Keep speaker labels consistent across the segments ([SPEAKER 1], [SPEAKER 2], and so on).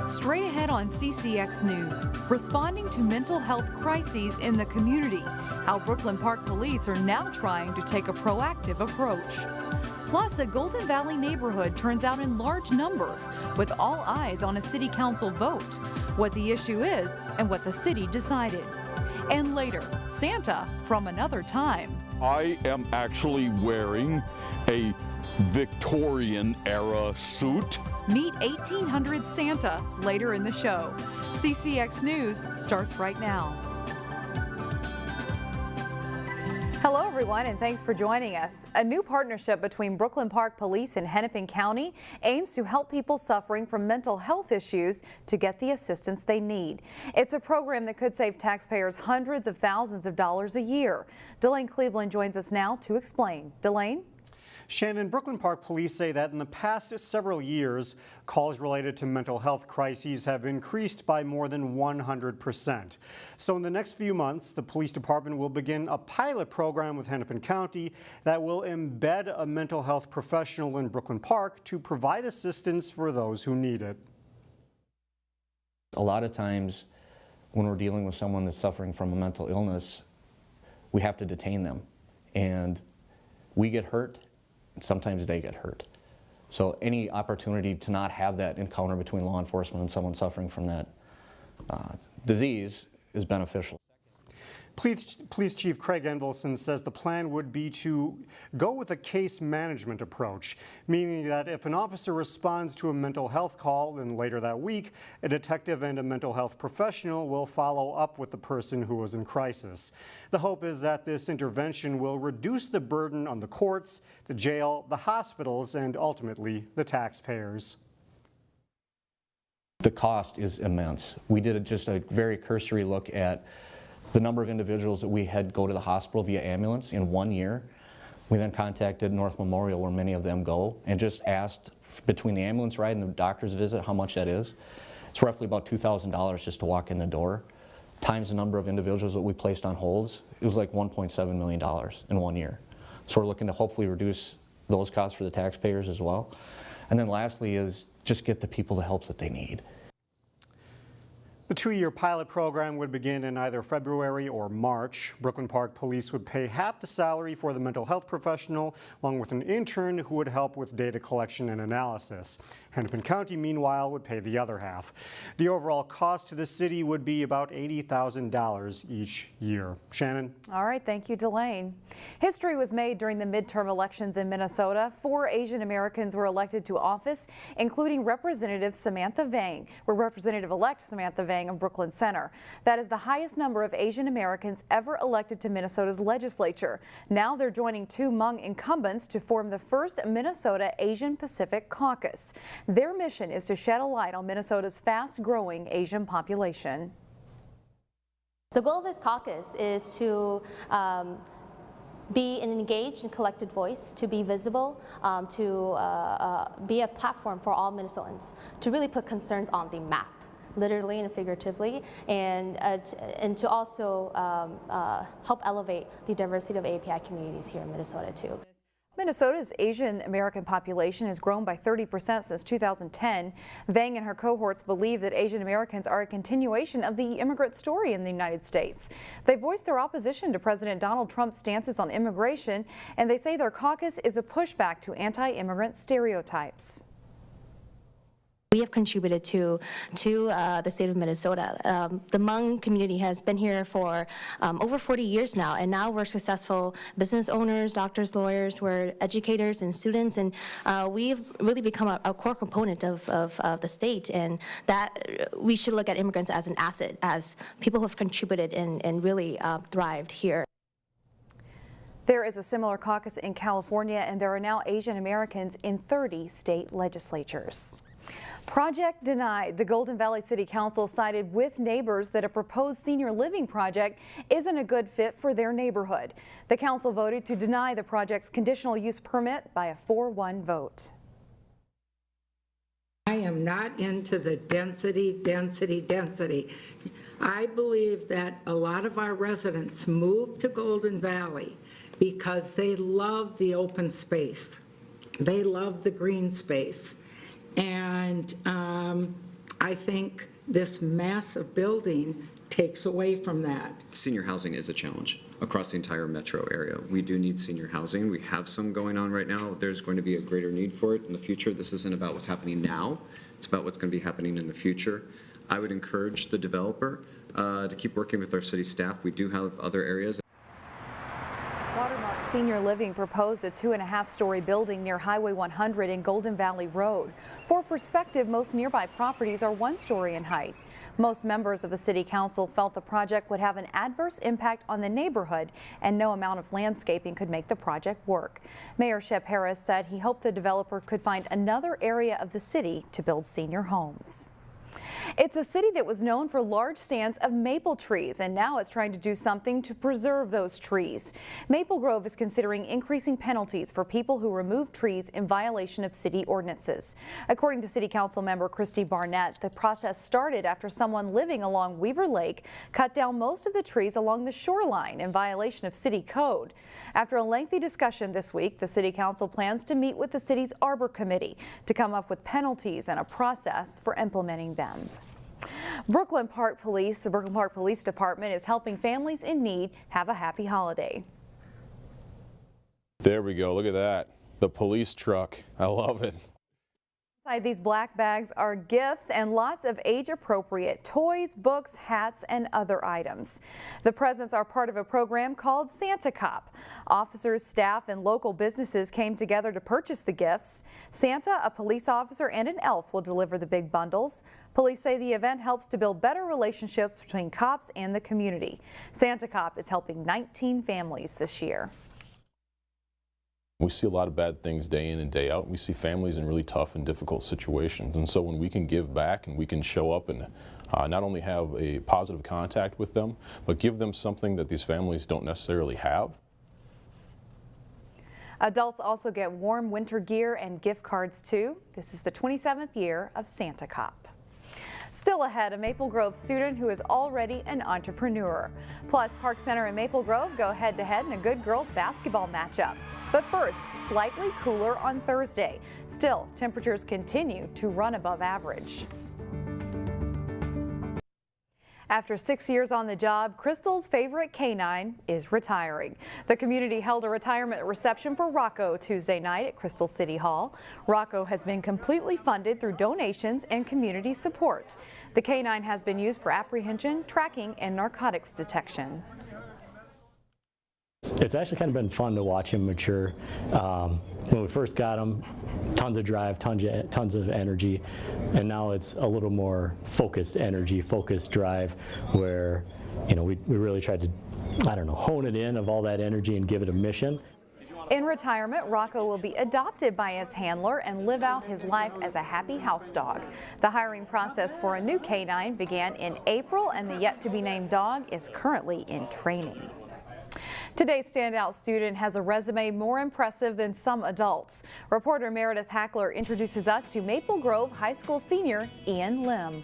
[SPEAKER 1] Straight ahead on CCX News, responding to mental health crises in the community, how Brooklyn Park Police are now trying to take a proactive approach. Plus, a Golden Valley neighborhood turns out in large numbers, with all eyes on a city council vote, what the issue is and what the city decided. And later, Santa from another time.
[SPEAKER 2] I am actually wearing a Victorian-era suit.
[SPEAKER 1] Meet 1800 Santa later in the show. CCX News starts right now. Hello everyone, and thanks for joining us. A new partnership between Brooklyn Park Police and Hennepin County aims to help people suffering from mental health issues to get the assistance they need. It's a program that could save taxpayers hundreds of thousands of dollars a year. Delane Cleveland joins us now to explain. Delane?
[SPEAKER 3] Shannon, Brooklyn Park Police say that in the past several years, calls related to mental health crises have increased by more than 100%. So in the next few months, the police department will begin a pilot program with Hennepin County that will embed a mental health professional in Brooklyn Park to provide assistance for those who need it.
[SPEAKER 4] A lot of times when we're dealing with someone that's suffering from a mental illness, we have to detain them, and we get hurt. Sometimes they get hurt. So any opportunity to not have that encounter between law enforcement and someone suffering from that disease is beneficial.
[SPEAKER 3] Police Chief Craig Envelson says the plan would be to go with a case management approach, meaning that if an officer responds to a mental health call, then later that week, a detective and a mental health professional will follow up with the person who was in crisis. The hope is that this intervention will reduce the burden on the courts, the jail, the hospitals, and ultimately the taxpayers.
[SPEAKER 4] The cost is immense. We did just a very cursory look at the number of individuals that we had go to the hospital via ambulance in 1 year. We then contacted North Memorial, where many of them go, and just asked between the ambulance ride and the doctor's visit how much that is. It's roughly about $2,000 just to walk in the door, times the number of individuals that we placed on holds. It was like $1.7 million in 1 year. So we're looking to hopefully reduce those costs for the taxpayers as well. And then lastly is just get the people the help that they need.
[SPEAKER 3] The two-year pilot program would begin in either February or March. Brooklyn Park Police would pay half the salary for the mental health professional, along with an intern who would help with data collection and analysis. Hennepin County, meanwhile, would pay the other half. The overall cost to the city would be about $80,000 each year. Shannon?
[SPEAKER 1] All right, thank you, Delane. History was made during the midterm elections in Minnesota. 4 Asian Americans were elected to office, including Representative Samantha Vang, or Representative-elect Samantha Vang of Brooklyn Center. That is the highest number of Asian Americans ever elected to Minnesota's legislature. Now they're joining 2 Hmong incumbents to form the first Minnesota Asian Pacific Caucus. Their mission is to shed a light on Minnesota's fast-growing Asian population.
[SPEAKER 5] The goal of this caucus is to be an engaged and collected voice, to be visible, to be a platform for all Minnesotans, to really put concerns on the map, literally and figuratively, and to also help elevate the diversity of API communities here in Minnesota too.
[SPEAKER 1] Minnesota's Asian American population has grown by 30% since 2010. Vang and her cohorts believe that Asian Americans are a continuation of the immigrant story in the United States. They voiced their opposition to President Donald Trump's stances on immigration, and they say their caucus is a pushback to anti-immigrant stereotypes.
[SPEAKER 5] We have contributed to the state of Minnesota. The Hmong community has been here for over 40 years now, and now we're successful business owners, doctors, lawyers, we're educators and students, and we've really become a core component of the state, and that we should look at immigrants as an asset, as people who have contributed and really thrived here.
[SPEAKER 1] There is a similar caucus in California, and there are now Asian Americans in 30 state legislatures. Project denied. The Golden Valley City Council sided with neighbors that a proposed senior living project isn't a good fit for their neighborhood. The council voted to deny the project's conditional use permit by a 4-1 vote.
[SPEAKER 6] I am not into the density. I believe that a lot of our residents moved to Golden Valley because they love the open space. They love the green space. And I think this massive building takes away from that.
[SPEAKER 7] Senior housing is a challenge across the entire metro area. We do need senior housing. We have some going on right now. There's going to be a greater need for it in the future. This isn't about what's happening now. It's about what's going to be happening in the future. I would encourage the developer to keep working with our city staff. We do have other areas.
[SPEAKER 1] Watermark Senior Living proposed a 2.5-story building near Highway 100 in Golden Valley Road. For perspective, most nearby properties are 1 story in height. Most members of the City Council felt the project would have an adverse impact on the neighborhood and no amount of landscaping could make the project work. Mayor Shep Harris said he hoped the developer could find another area of the city to build senior homes. It's a city that was known for large stands of maple trees, and now it's trying to do something to preserve those trees. Maple Grove is considering increasing penalties for people who remove trees in violation of city ordinances. According to City Council member Christy Barnett, the process started after someone living along Weaver Lake cut down most of the trees along the shoreline in violation of city code. After a lengthy discussion this week, the City Council plans to meet with the city's Arbor Committee to come up with penalties and a process for implementing them. The Brooklyn Park Police Department is helping families in need have a happy holiday.
[SPEAKER 8] There we go, look at that. The police truck, I love it.
[SPEAKER 1] Inside these black bags are gifts and lots of age-appropriate toys, books, hats, and other items. The presents are part of a program called Santa Cop. Officers, staff, and local businesses came together to purchase the gifts. Santa, a police officer, and an elf will deliver the big bundles. Police say the event helps to build better relationships between cops and the community. Santa Cop is helping 19 families this year.
[SPEAKER 8] We see a lot of bad things day in and day out. We see families in really tough and difficult situations. And so when we can give back and we can show up and not only have a positive contact with them, but give them something that these families don't necessarily have.
[SPEAKER 1] Adults also get warm winter gear and gift cards too. This is the 27th year of Santa Cop. Still ahead, a Maple Grove student who is already an entrepreneur. Plus, Park Center and Maple Grove go head-to-head in a good girls basketball matchup. But first, slightly cooler on Thursday. Still, temperatures continue to run above average. After 6 years on the job, Crystal's favorite canine is retiring. The community held a retirement reception for Rocco Tuesday night at Crystal City Hall. Rocco has been completely funded through donations and community support. The canine has been used for apprehension, tracking, and narcotics detection.
[SPEAKER 9] It's actually kind of been fun to watch him mature. When we first got him, tons of drive, tons of energy, and now it's a little more focused energy, focused drive, where we really tried to, hone it in of all that energy and give it a mission.
[SPEAKER 1] In retirement, Rocco will be adopted by his handler and live out his life as a happy house dog. The hiring process for a new canine began in April, and the yet-to-be-named dog is currently in training. Today's standout student has a resume more impressive than some adults. Reporter Meredith Hackler introduces us to Maple Grove High School senior Ian Lim.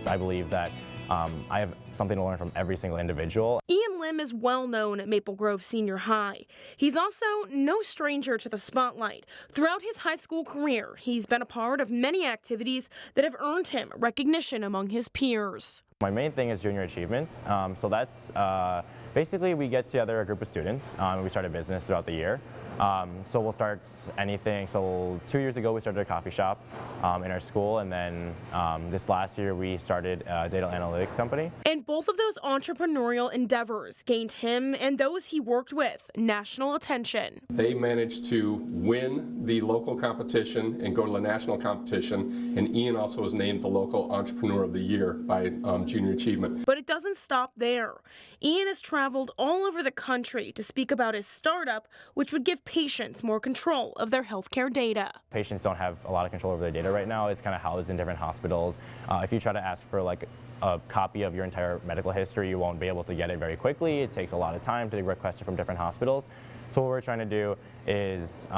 [SPEAKER 10] I believe that I have something to learn from every single individual.
[SPEAKER 11] Ian Lim is well known at Maple Grove Senior High. He's also no stranger to the spotlight. Throughout his high school career, he's been a part of many activities that have earned him recognition among his peers.
[SPEAKER 10] My main thing is junior achievement. So that's basically we get together a group of students and we start a business throughout the year. So we'll start anything. So 2 years ago we started a coffee shop in our school, and then this last year we started a data analytics company.
[SPEAKER 11] And both of those entrepreneurial endeavors gained him and those he worked with national attention.
[SPEAKER 12] They managed to win the local competition and go to the national competition, and Ian also was named the local entrepreneur of the year by Junior Achievement.
[SPEAKER 11] But it doesn't stop there. Ian has traveled all over the country to speak about his startup, which would give patients more control of their healthcare data.
[SPEAKER 10] Patients don't have a lot of control over their data right now. It's kind of housed in different hospitals. If you try to ask for like a copy of your entire medical history, you won't be able to get it very quickly. It takes a lot of time to request it from different hospitals. So what we're trying to do is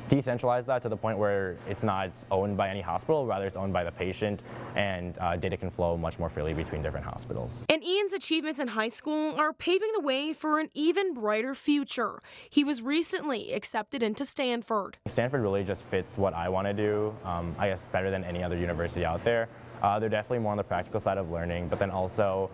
[SPEAKER 10] decentralize that to the point where it's not owned by any hospital, rather it's owned by the patient, and data can flow much more freely between different hospitals.
[SPEAKER 11] And Ian's achievements in high school are paving the way for an even brighter future. He was recently accepted into Stanford.
[SPEAKER 10] Stanford really just fits what I want to do, I guess better than any other university out there. They're definitely more on the practical side of learning, but then also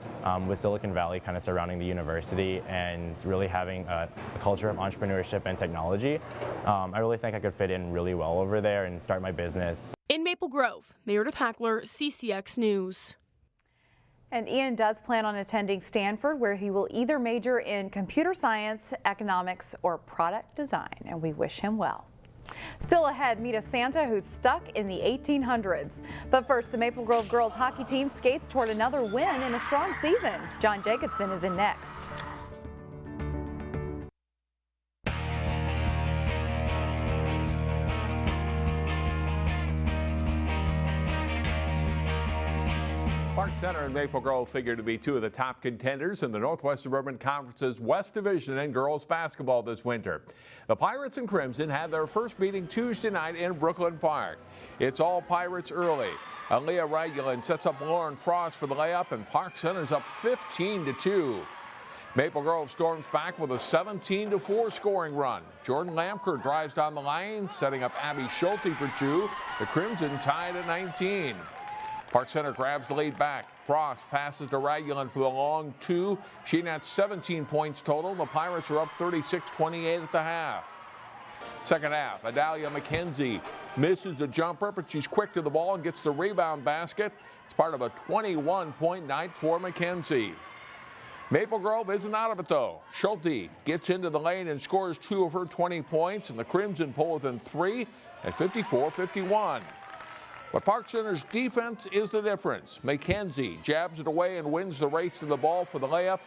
[SPEAKER 10] with Silicon Valley kind of surrounding the university and really having a culture of entrepreneurship and technology, I really think I could fit in really well over there and start my business.
[SPEAKER 11] In Maple Grove, Meredith Hackler, CCX News.
[SPEAKER 1] And Ian does plan on attending Stanford, where he will either major in computer science, economics, or product design, and we wish him well. Still ahead, meet a Santa who's stuck in the 1800s. But first, the Maple Grove girls hockey team skates toward another win in a strong season. John Jacobson is in next.
[SPEAKER 13] Park Center and Maple Grove figure to be two of the top contenders in the Northwest Suburban Conference's West Division in girls basketball this winter. The Pirates and Crimson had their first meeting Tuesday night in Brooklyn Park. It's all Pirates early. Aaliyah Regulin sets up Lauren Frost for the layup, and Park Center's up 15-2. Maple Grove storms back with a 17-4 scoring run. Jordan Lamker drives down the lane, setting up Abby Schulte for two. The Crimson tied at 19. Park Center grabs the lead back. Frost passes to Ragulin for the long two. She nets 17 points total. The Pirates are up 36-28 at the half. Second half, Adalia McKenzie misses the jumper, but she's quick to the ball and gets the rebound basket. It's part of a 21-point night for McKenzie. Maple Grove isn't out of it, though. Schulte gets into the lane and scores 2 of her 20 points, and the Crimson pull within 3 at 54-51. But Park Center's defense is the difference. McKenzie jabs it away and wins the race to the ball for the layup.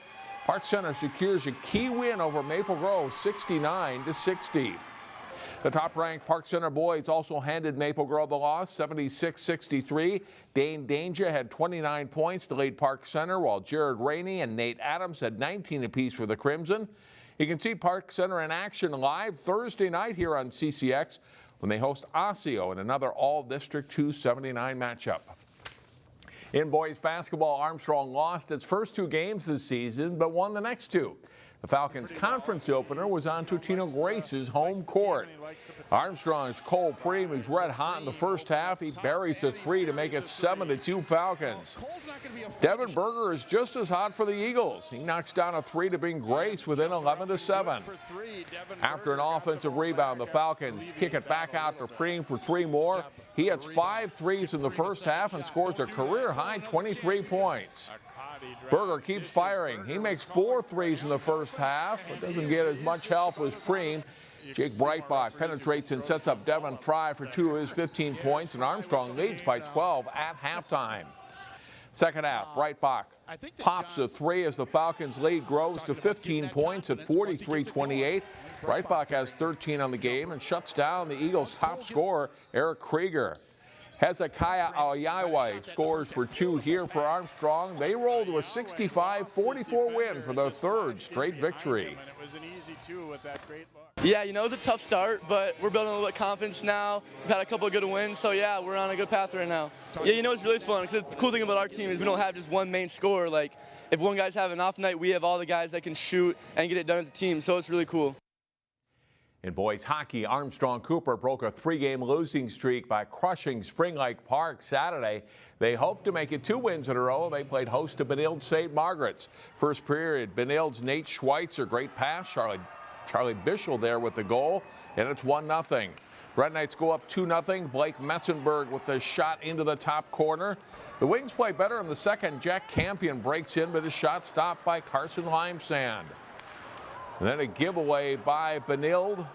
[SPEAKER 13] Park Center secures a key win over Maple Grove, 69-60. The top-ranked Park Center boys also handed Maple Grove the loss, 76-63. Dane Danger had 29 points to lead Park Center, while Jared Rainey and Nate Adams had 19 apiece for the Crimson. You can see Park Center in action live Thursday night here on CCX when they host Osseo in another All-District 279 matchup. In boys basketball, Armstrong lost its first 2 games this season, but won the next 2. The Falcons' conference opener was on Totino-Grace's home court. Armstrong's Cole Preem is red hot in the first half. He buries the 3 to make it 7-2 Falcons. Devin Berger is just as hot for the Eagles. He knocks down a 3 to bring Grace within 11-7. After an offensive rebound, the Falcons kick it back out to Preem for 3 more. He hits 5 threes in the first half and scores a career-high 23 points. Berger keeps firing. He makes 4 threes in the first half, but doesn't get as much help as Preem. Jake Breitbach penetrates and sets up Devin Fry for 2 of his 15 points, and Armstrong leads by 12 at halftime. Second half, Breitbach pops a 3 as the Falcons' lead grows to 15 points at 43-28. Breitbach has 13 on the game and shuts down the Eagles' top scorer, Eric Krieger. Hezekiah Ayawa scores for 2 here for Armstrong. They roll to a 65-44 win for their 3rd straight victory.
[SPEAKER 14] Yeah, you know, it was a tough start, but we're building a little bit of confidence now. We've had a couple of good wins, so yeah, we're on a good path right now. Yeah, you know, it's really fun, because the cool thing about our team is we don't have just one main scorer. Like, if one guy's having an off night, we have all the guys that can shoot and get it done as a team, so it's really cool.
[SPEAKER 13] In boys hockey, Armstrong Cooper broke a 3-game losing streak by crushing Spring Lake Park Saturday. They hope to make it 2 wins in a row. They played host to Benilde-St. Margaret's. First period, Benilde's Nate Schweitzer, great pass. Charlie Bischel there with the goal, and it's 1-0. Red Knights go up 2-0. Blake Metzenberg with a shot into the top corner. The Wings play better in the second. Jack Campion breaks in, but his shot stopped by Carson Limesand. And then a giveaway by Benilde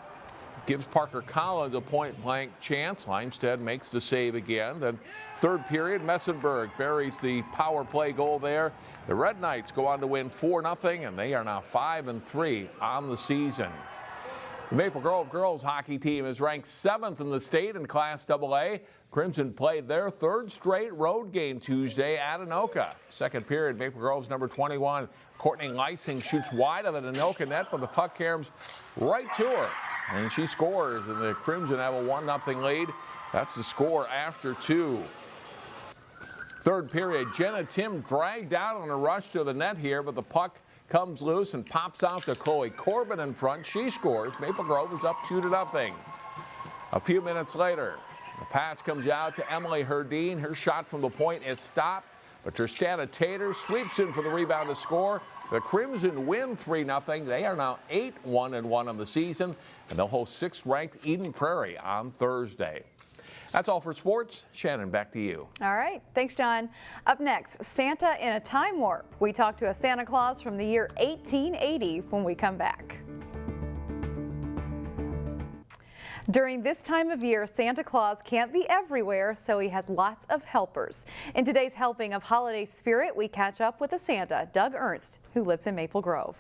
[SPEAKER 13] gives Parker Collins a point-blank chance. Limestead makes the save again. Then third period, Messenberg buries the power play goal there. The Red Knights go on to win 4-0, and they are now 5-3 on the season. The Maple Grove girls hockey team is ranked 7th in the state in Class AA. Crimson played their 3rd straight road game Tuesday at Anoka. Second period, Maple Grove's number 21, Courtney Lysing, shoots wide of the Anoka net, but the puck caroms right to her. And she scores, and the Crimson have a 1-0 lead. That's the score after 2. Third period, Jenna Tim dragged out on a rush to the net here, but the puck comes loose and pops out to Chloe Corbin in front. She scores. Maple Grove is up 2-0. A few minutes later, the pass comes out to Emily Herdeen. Her shot from the point is stopped, but Tristana Tater sweeps in for the rebound to score. The Crimson win 3-0. They are now 8-1-1 on the season, and they'll host 6th-ranked Eden Prairie on Thursday. That's all for sports. Shannon, back to you.
[SPEAKER 1] All right. Thanks, John. Up next, Santa in a time warp. We talk to a Santa Claus from the year 1880 when we come back. During this time of year, Santa Claus can't be everywhere, so he has lots of helpers. In today's helping of holiday spirit, we catch up with a Santa, Doug Ernst, who lives in Maple Grove.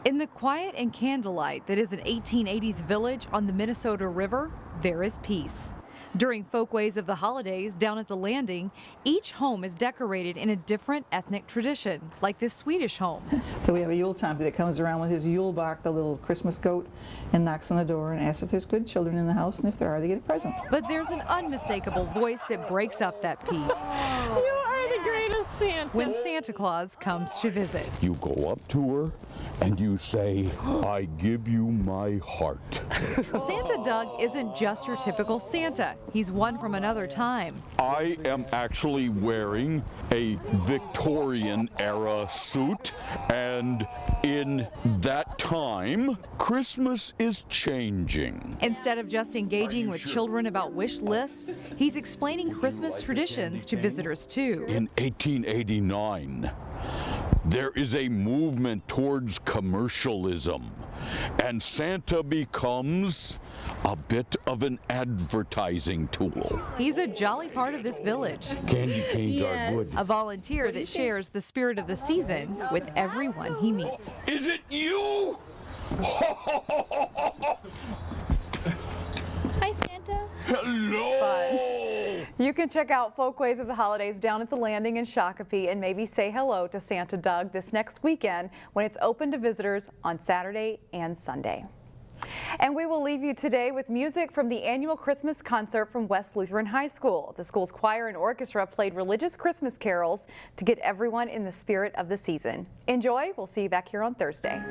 [SPEAKER 1] In the quiet and candlelight that is an 1880s village on the Minnesota River, there is peace. During Folkways of the holidays down at the Landing, each home is decorated in a different ethnic tradition, like this Swedish home.
[SPEAKER 15] So we have a Yule Tomte that comes around with his Yule bark, the little Christmas goat, and knocks on the door and asks if there's good children in the house, and if there are, they get a present.
[SPEAKER 1] But there's an unmistakable voice that breaks up that peace.
[SPEAKER 11] You are the greatest Santa.
[SPEAKER 1] When Santa Claus comes to visit.
[SPEAKER 2] You go up to her and you say, I give you my heart.
[SPEAKER 1] Santa Doug isn't just your typical Santa. He's one from another time.
[SPEAKER 2] I am actually wearing a Victorian era suit, and in that time, Christmas is changing.
[SPEAKER 1] Instead of just engaging with children about wish lists, he's explaining Christmas traditions to visitors too.
[SPEAKER 2] In 1889, there is a movement towards commercialism, and Santa becomes a bit of an advertising tool.
[SPEAKER 1] He's a jolly part of this village.
[SPEAKER 2] Candy canes are good.
[SPEAKER 1] A volunteer that shares the spirit of the season with everyone he meets.
[SPEAKER 2] Is it you?
[SPEAKER 16] Hi, Santa.
[SPEAKER 2] Hello!
[SPEAKER 1] You can check out Folkways of the Holidays down at the Landing in Shakopee and maybe say hello to Santa Doug this next weekend when it's open to visitors on Saturday and Sunday. And we will leave you today with music from the annual Christmas concert from West Lutheran High School. The school's choir and orchestra played religious Christmas carols to get everyone in the spirit of the season. Enjoy. We'll see you back here on Thursday.